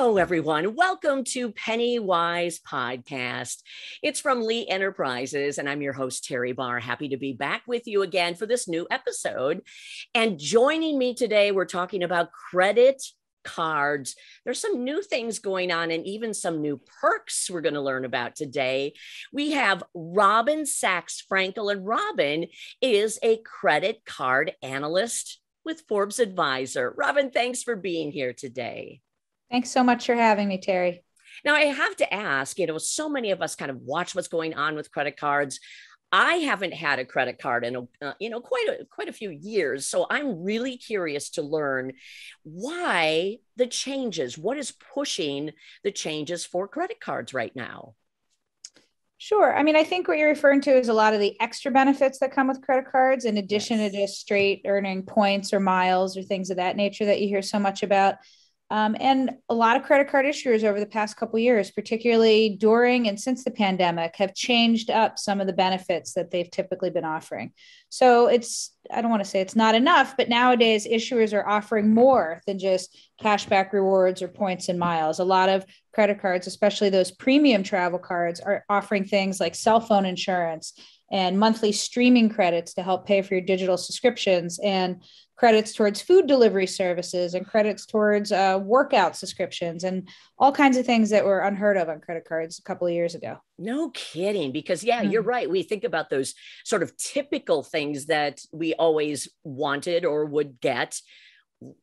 Hello, everyone. Welcome to PennyWise Podcast. It's from Lee Enterprises, and I'm your host, Terry Barr. Happy to be back with you again for this new episode. And joining me today, we're talking about credit cards. There's some new things going on and even some new perks we're going to learn about today. We have Robin Sachs Frankel, and Robin is a credit card analyst with Forbes Advisor. Robin, thanks for being here today. Thanks so much for having me, Terry. Now, I have to ask, so many of us kind of watch what's going on with credit cards. I haven't had a credit card in, quite a few years. So I'm really curious to learn why the changes, what is pushing the changes for credit cards right now? Sure. I think what you're referring to is a lot of the extra benefits that come with credit cards, in addition to just straight earning points or miles or things of that nature that you hear so much about. And a lot of credit card issuers over the past couple of years, particularly during and since the pandemic, have changed up some of the benefits that they've typically been offering. So I don't want to say it's not enough, but nowadays issuers are offering more than just cashback rewards or points and miles. A lot of credit cards, especially those premium travel cards, are offering things like cell phone insurance and monthly streaming credits to help pay for your digital subscriptions, and credits towards food delivery services, and credits towards workout subscriptions, and all kinds of things that were unheard of on credit cards a couple of years ago. No kidding, because you're right. We think about those sort of typical things that we always wanted or would get.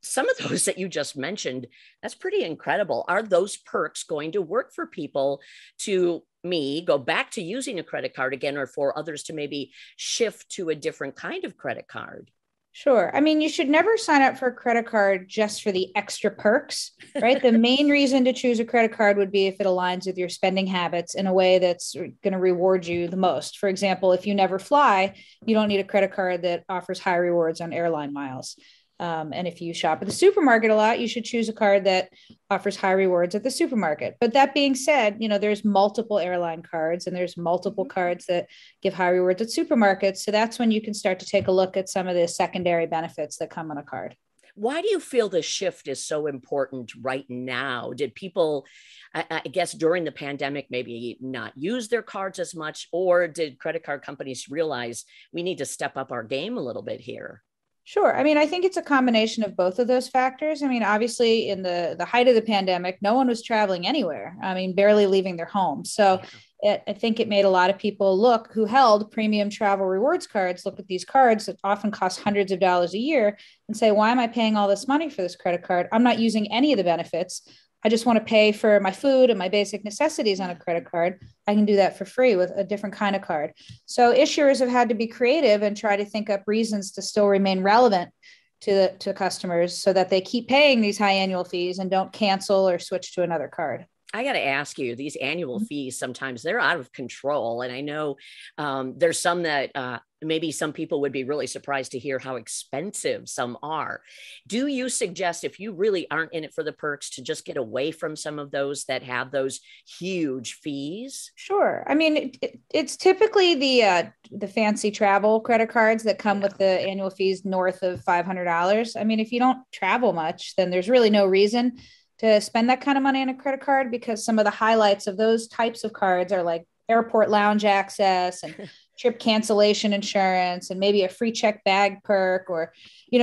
Some of those that you just mentioned, that's pretty incredible. Are those perks going to work for people to go back to using a credit card again, or for others to maybe shift to a different kind of credit card? Sure. You should never sign up for a credit card just for the extra perks, right? The main reason to choose a credit card would be if it aligns with your spending habits in a way that's going to reward you the most. For example, if you never fly, you don't need a credit card that offers high rewards on airline miles. And if you shop at the supermarket a lot, you should choose a card that offers high rewards at the supermarket. But that being said, there's multiple airline cards and there's multiple cards that give high rewards at supermarkets. So that's when you can start to take a look at some of the secondary benefits that come on a card. Why do you feel the shift is so important right now? Did people, I guess, during the pandemic, maybe not use their cards as much, or did credit card companies realize we need to step up our game a little bit here? Sure. I think it's a combination of both of those factors. Obviously, in the height of the pandemic, no one was traveling anywhere. Barely leaving their home. So I think it made a lot of people who held premium travel rewards cards, look at these cards that often cost hundreds of dollars a year and say, why am I paying all this money for this credit card? I'm not using any of the benefits. I just want to pay for my food and my basic necessities on a credit card. I can do that for free with a different kind of card. So issuers have had to be creative and try to think up reasons to still remain relevant to customers so that they keep paying these high annual fees and don't cancel or switch to another card. I got to ask you, these annual fees, sometimes they're out of control. And I know there's some that maybe some people would be really surprised to hear how expensive some are. Do you suggest, if you really aren't in it for the perks, to just get away from some of those that have those huge fees? Sure. It's typically the fancy travel credit cards that come with the annual fees north of $500. If you don't travel much, then there's really no reason to spend that kind of money on a credit card, because some of the highlights of those types of cards are like airport lounge access and trip cancellation insurance and maybe a free check bag perk, or,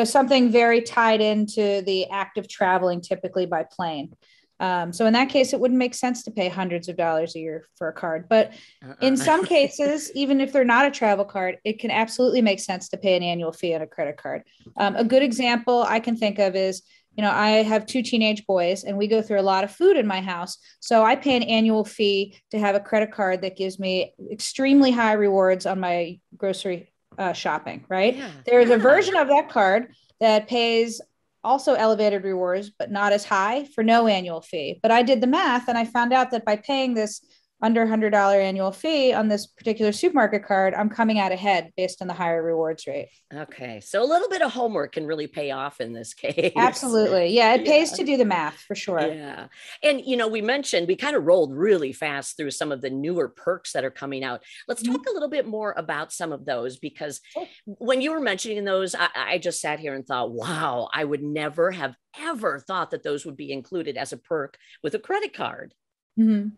something very tied into the act of traveling, typically by plane. So in that case, it wouldn't make sense to pay hundreds of dollars a year for a card. But in some cases, even if they're not a travel card, it can absolutely make sense to pay an annual fee on a credit card. A good example I can think of is, I have 2 teenage boys and we go through a lot of food in my house. So I pay an annual fee to have a credit card that gives me extremely high rewards on my grocery shopping, right? Yeah. There's a version of that card that pays also elevated rewards, but not as high, for no annual fee. But I did the math and I found out that by paying this under $100 annual fee on this particular supermarket card, I'm coming out ahead based on the higher rewards rate. Okay. So a little bit of homework can really pay off in this case. Absolutely. Yeah, it pays Yeah. to do the math for sure. Yeah. And, we mentioned we kind of rolled really fast through some of the newer perks that are coming out. Let's talk a little bit more about some of those, because when you were mentioning those, I just sat here and thought, wow, I would never have ever thought that those would be included as a perk with a credit card. Mm-hmm.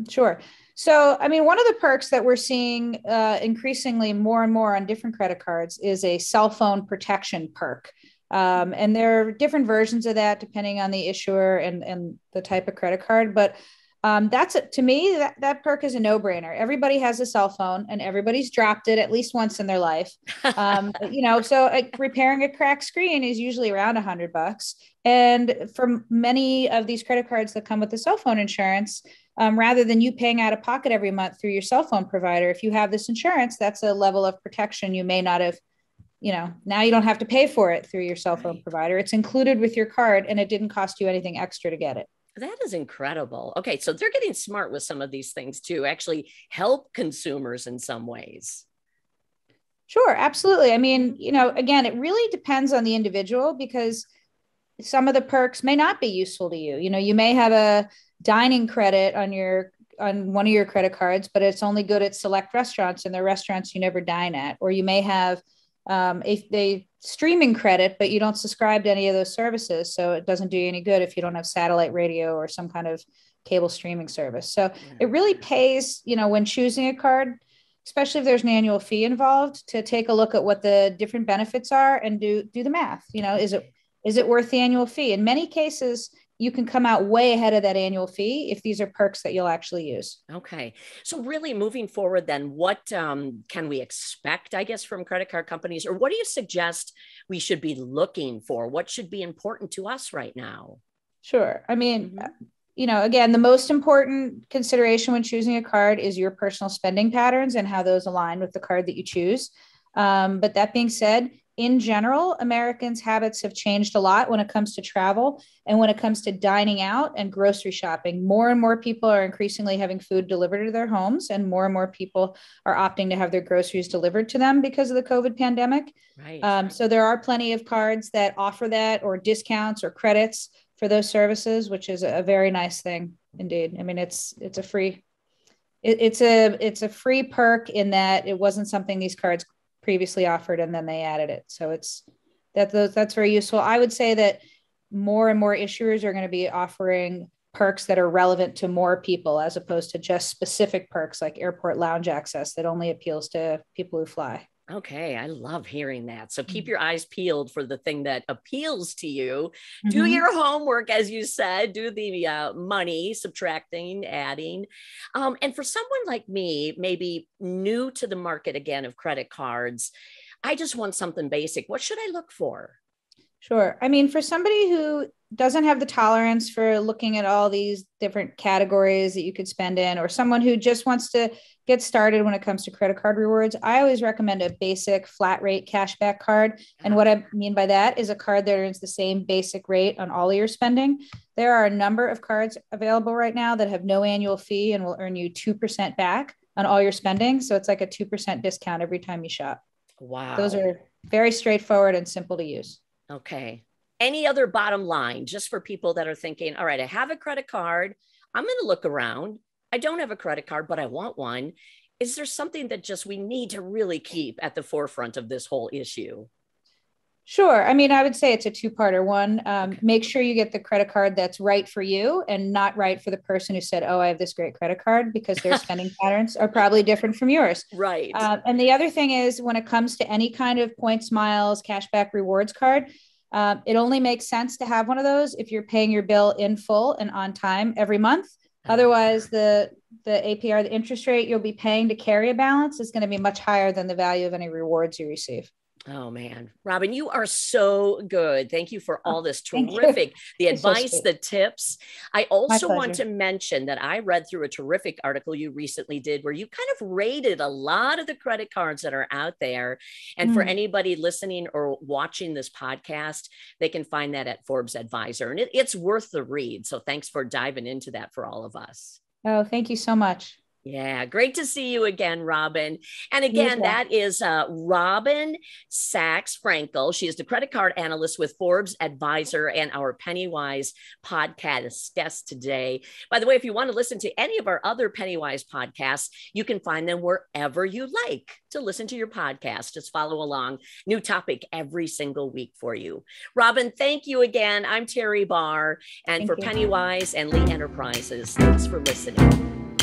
Sure. So, I mean, one of the perks that we're seeing increasingly more and more on different credit cards is a cell phone protection perk. And there are different versions of that depending on the issuer and the type of credit card. But to me, that perk is a no-brainer. Everybody has a cell phone and everybody's dropped it at least once in their life. So repairing a cracked screen is usually around $100. And for many of these credit cards that come with the cell phone insurance, rather than you paying out of pocket every month through your cell phone provider, if you have this insurance, that's a level of protection you may not have, now you don't have to pay for it through your cell phone provider. It's included with your card and it didn't cost you anything extra to get it. That is incredible. Okay, so they're getting smart with some of these things to actually help consumers in some ways. Sure, absolutely. I mean, again, it really depends on the individual because some of the perks may not be useful to you. You may have a dining credit on one of your credit cards, but it's only good at select restaurants and they're restaurants you never dine at. Or you may have a streaming credit, but you don't subscribe to any of those services. So it doesn't do you any good if you don't have satellite radio or some kind of cable streaming service. So it really pays, when choosing a card, especially if there's an annual fee involved, to take a look at what the different benefits are and do the math. Is it worth the annual fee? In many cases, you can come out way ahead of that annual fee if these are perks that you'll actually use. Okay. So really moving forward, then what can we expect, I guess, from credit card companies, or what do you suggest we should be looking for? What should be important to us right now? Sure. I mean, again, the most important consideration when choosing a card is your personal spending patterns and how those align with the card that you choose. But that being said, in general, Americans' habits have changed a lot when it comes to travel and when it comes to dining out and grocery shopping. More and more people are increasingly having food delivered to their homes, and more people are opting to have their groceries delivered to them because of the COVID pandemic. Right. So there are plenty of cards that offer that, or discounts or credits for those services, which is a very nice thing indeed. I mean, it's a free perk in that it wasn't something these cards previously offered and then they added it. So that's very useful. I would say that more and more issuers are going to be offering perks that are relevant to more people as opposed to just specific perks like airport lounge access that only appeals to people who fly. Okay, I love hearing that. So keep your eyes peeled for the thing that appeals to you. Mm-hmm. Do your homework, as you said, do the money, subtracting, adding. And for someone like me, maybe new to the market again of credit cards, I just want something basic. What should I look for? Sure. I mean, for somebody who doesn't have the tolerance for looking at all these different categories that you could spend in, or someone who just wants to get started when it comes to credit card rewards, I always recommend a basic flat rate cashback card. And what I mean by that is a card that earns the same basic rate on all of your spending. There are a number of cards available right now that have no annual fee and will earn you 2% back on all your spending. So it's like a 2% discount every time you shop. Wow. Those are very straightforward and simple to use. Okay. Any other bottom line, just for people that are thinking, all right, I have a credit card. I'm going to look around. I don't have a credit card, but I want one. Is there something that just we need to really keep at the forefront of this whole issue? Sure. I mean, I would say it's a two-parter. One, make sure you get the credit card that's right for you and not right for the person who said, oh, I have this great credit card, because their spending patterns are probably different from yours. Right. And the other thing is, when it comes to any kind of points, miles, cashback, rewards card, it only makes sense to have one of those if you're paying your bill in full and on time every month. Otherwise, the APR, the interest rate you'll be paying to carry a balance, is going to be much higher than the value of any rewards you receive. Oh man, Robin, you are so good. Thank you for all this terrific, the advice, so the tips. I also want to mention that I read through a terrific article you recently did where you kind of rated a lot of the credit cards that are out there. And for anybody listening or watching this podcast, they can find that at Forbes Advisor, and it's worth the read. So thanks for diving into that for all of us. Oh, thank you so much. Yeah, great to see you again, Robin. And You as again, well. that is Robin Sachs Frankel. She is the credit card analyst with Forbes Advisor and our PennyWise podcast guest today. By the way, if you want to listen to any of our other PennyWise podcasts, you can find them wherever you like to listen to your podcast. Just follow along. New topic every single week for you. Robin, thank you again. I'm Terry Barr, and Thank for you. PennyWise and Lee Enterprises, thanks for listening.